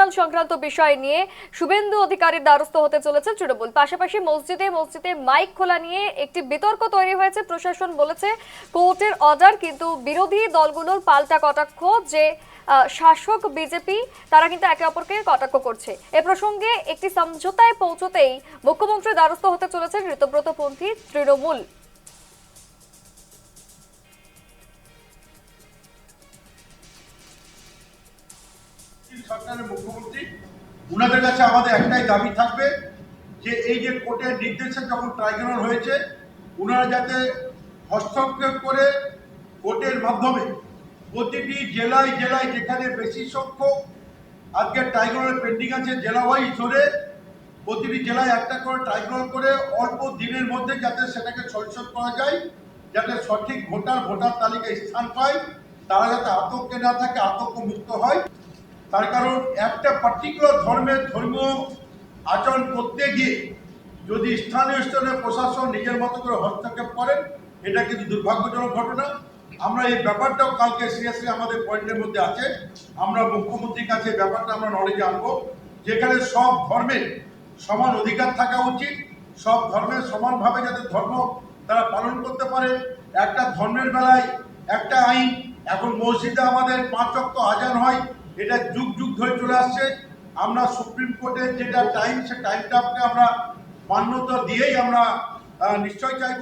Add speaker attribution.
Speaker 1: Tribunal সংক্রান্ত বিষয় নিয়ে শুভেন্দু অধিকারীর দ্বারস্থ হতে চলেছে তৃণমূল। পাশাপাশি মসজিদে মসজিদে মাইক খোলা নিয়ে একটি বিতর্ক তৈরি হয়েছে। প্রশাসন বলেছে কোর্টের অর্ডার, কিন্তু বিরোধী দলগুলোর পাল্টা কটাক্ষ যে শাসক বিজেপি তারা কিন্তু একে অপরকে কটাক্ষ করছে। এ প্রসঙ্গে একটি সমঝোতায় পৌঁছতেই মুখ্যমন্ত্রীর দ্বারস্থ হতে চলেছে ঋতব্রতপন্থী তৃণমূল।
Speaker 2: সরকারের মুখ্যমন্ত্রী উনাদের কাছে আমাদের একটাই দাবি থাকবে যে এই যে কোর্টের নির্দেশে যখন ট্রাইব্যুনাল হয়েছে উনারা যাতে হস্তক্ষেপ করে কোর্টের মাধ্যমে প্রতিটি জেলায় জেলায় যেখানে বেশি সংখ্যক আজকে ট্রাইব্যুনাল পেন্ডিং আছে জেলা ওয়াইজ ধরে প্রতিটি জেলায় একটা করে ট্রাইব্যুনাল করে অল্প দিনের মধ্যে যাতে সেটাকে সলিউশন করা যায়, যাতে সঠিক ভোটার তালিকায় স্থান পায়, তারা যাতে আতঙ্কে না থাকে, আতঙ্ক মুক্ত হয়। তার কারণ একটা পার্টিকুলার ধর্মীয় আচরণ করতে গিয়ে যদি স্থানীয় স্তরে প্রশাসন নিজের মতো করে হস্তক্ষেপ করেন, এটা কিন্তু দুর্ভাগ্যজনক ঘটনা। আমরা এই ব্যাপারটাও কালকে সিরিয়াসলি আমাদের পয়েন্টের মধ্যে আছে। আমরা মুখ্যমন্ত্রীর কাছে ব্যাপারটা আমরা নলেজে আনবো, যেখানে সব ধর্মের সমান অধিকার থাকা উচিত, সব ধর্মের সমানভাবে যাতে ধর্ম তারা পালন করতে পারে। একটা ধর্মের বেলায় একটা আইন, এখন মসজিদে আমাদের 5 ওয়াক্ত আজান হয়, এটা যুগ যুগ ধরে চলে আসছে। আমরা সুপ্রিম কোর্টের যেটা টাইম, সে টাইমটাকে আমরা মান্যতা দিয়েই আমরা নিশ্চয় চাইব।